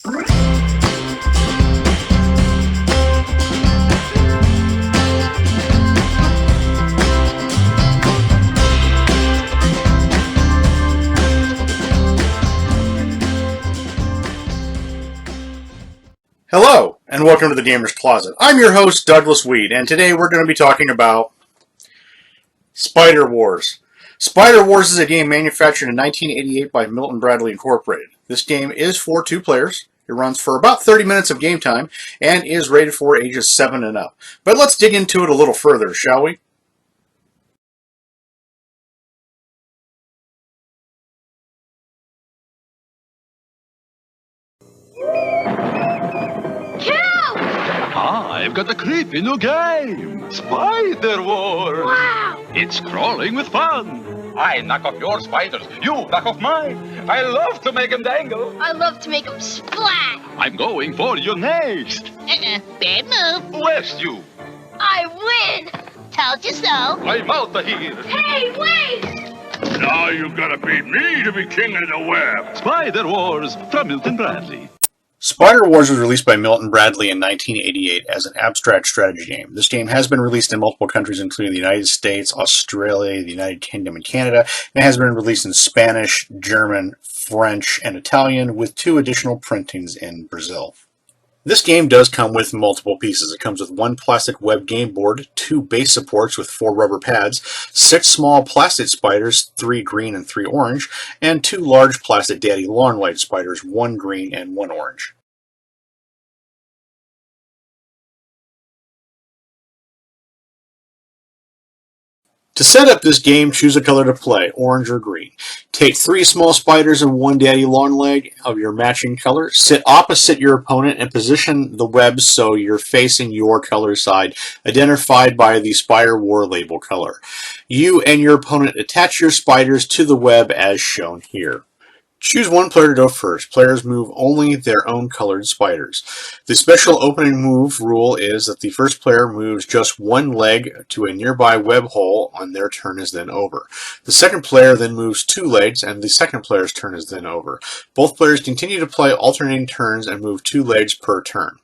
Hello, and welcome to the Gamer's Closet. I'm your host, Douglas Weed, and today we're going to be talking about Spider Wars. Spider Wars is a game manufactured in 1988 by Milton Bradley Incorporated. This game is for 2 players. It runs for about 30 minutes of game time and is rated for ages 7 and up. But let's dig into it a little further, shall we? I've got a creepy new game, Spider Wars. Wow! It's crawling with fun. I knock off your spiders, you knock off mine. I love to make them dangle. I love to make them splat. I'm going for your next. Bad move. Where's you? I win. Told you so. I'm out of here. Hey, wait! Now you've got to beat me to be king of the web. Spider Wars from Milton Bradley. Spider Wars was released by Milton Bradley in 1988 as an abstract strategy game. This game has been released in multiple countries, including the United States, Australia, the United Kingdom, and Canada, and it has been released in Spanish, German, French, and Italian, with 2 additional printings in Brazil. This game does come with multiple pieces. It comes with 1 plastic web game board, 2 base supports with 4 rubber pads, 6 small plastic spiders, 3 green and 3 orange, and 2 large plastic daddy long-legged spiders, 1 green and 1 orange. To set up this game, choose a color to play, orange or green. Take 3 small spiders and 1 daddy long leg of your matching color. Sit opposite your opponent and position the web so you're facing your color side, identified by the Spider War label color. You and your opponent attach your spiders to the web as shown here. Choose 1 player to go first. Players move only their own colored spiders. The special opening move rule is that the first player moves just 1 leg to a nearby web hole on their turn is then over. The second player then moves 2 legs and the second player's turn is then over. Both players continue to play alternating turns and move 2 legs per turn.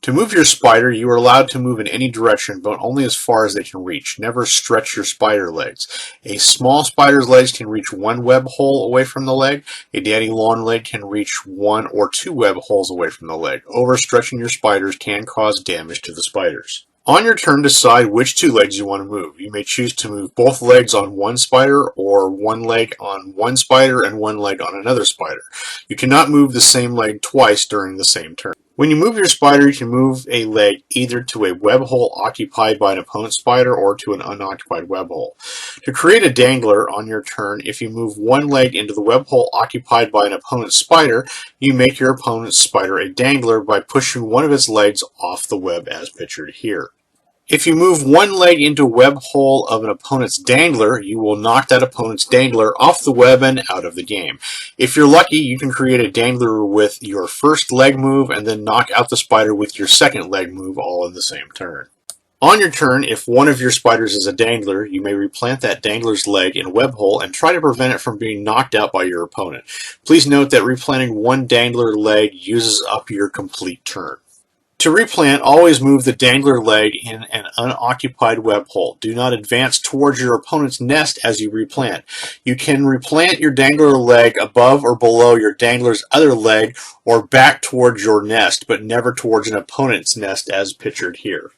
To move your spider, you are allowed to move in any direction, but only as far as they can reach. Never stretch your spider legs. A small spider's legs can reach 1 web hole away from the leg. A daddy long leg can reach 1 or 2 web holes away from the leg. Overstretching your spiders can cause damage to the spiders. On your turn, decide which 2 legs you want to move. You may choose to move both legs on 1 spider, or 1 leg on 1 spider and 1 leg on another spider. You cannot move the same leg twice during the same turn. When you move your spider, you can move a leg either to a web hole occupied by an opponent's spider or to an unoccupied web hole. To create a dangler on your turn, if you move 1 leg into the web hole occupied by an opponent's spider, you make your opponent's spider a dangler by pushing 1 of its legs off the web as pictured here. If you move 1 leg into a web hole of an opponent's dangler, you will knock that opponent's dangler off the web and out of the game. If you're lucky, you can create a dangler with your first leg move and then knock out the spider with your second leg move all in the same turn. On your turn, if 1 of your spiders is a dangler, you may replant that dangler's leg in a web hole and try to prevent it from being knocked out by your opponent. Please note that replanting 1 dangler leg uses up your complete turn. To replant, always move the dangler leg in an unoccupied web hole. Do not advance towards your opponent's nest as you replant. You can replant your dangler leg above or below your dangler's other leg or back towards your nest, but never towards an opponent's nest as pictured here.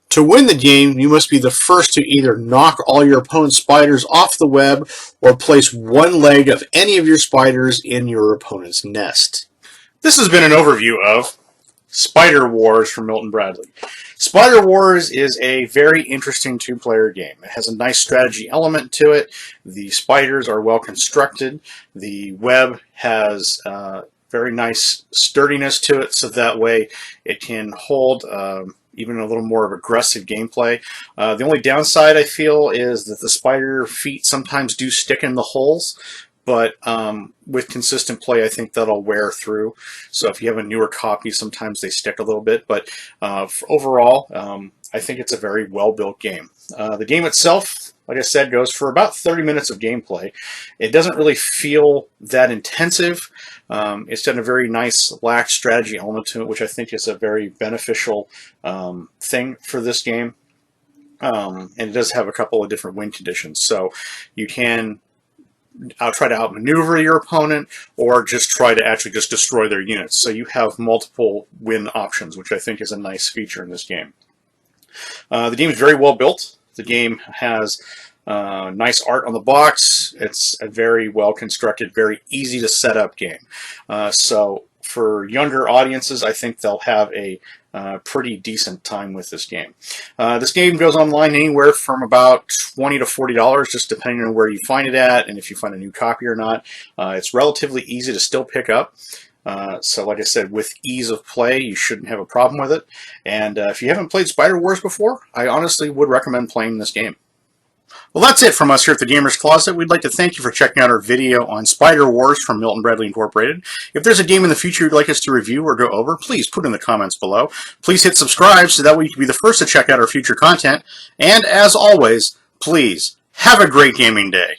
To win the game, you must be the first to either knock all your opponent's spiders off the web or place 1 leg of any of your spiders in your opponent's nest. This has been an overview of Spider Wars from Milton Bradley. Spider Wars is a very interesting 2-player game. It has a nice strategy element to it. The spiders are well constructed. The web has very nice sturdiness to it, so that way it can hold even a little more of aggressive gameplay. The only downside I feel is that the spider feet sometimes do stick in the holes, but with consistent play, I think that'll wear through. So if you have a newer copy, sometimes they stick a little bit, but overall, I think it's a very well-built game. The game itself, like I said, goes for about 30 minutes of gameplay. It doesn't really feel that intensive. It's got a very nice lax strategy element to it, which I think is a very beneficial thing for this game. And it does have a couple of different win conditions, so you can try to outmaneuver your opponent, or just try to actually just destroy their units. So you have multiple win options, which I think is a nice feature in this game. The game is very well built. The game has nice art on the box. It's a very well constructed, very easy to set up game. So for younger audiences, I think they'll have a pretty decent time with this game. This game goes online anywhere from about $20 to $40, just depending on where you find it at and if you find a new copy or not. It's relatively easy to still pick up. So like I said, with ease of play, you shouldn't have a problem with it. And if you haven't played Spider Wars before, I honestly would recommend playing this game. Well, that's it from us here at the Gamer's Closet. We'd like to thank you for checking out our video on Spider Wars from Milton Bradley Incorporated. If there's a game in the future you'd like us to review or go over, please put it in the comments below. Please hit subscribe so that way you can be the first to check out our future content. And as always, please have a great gaming day.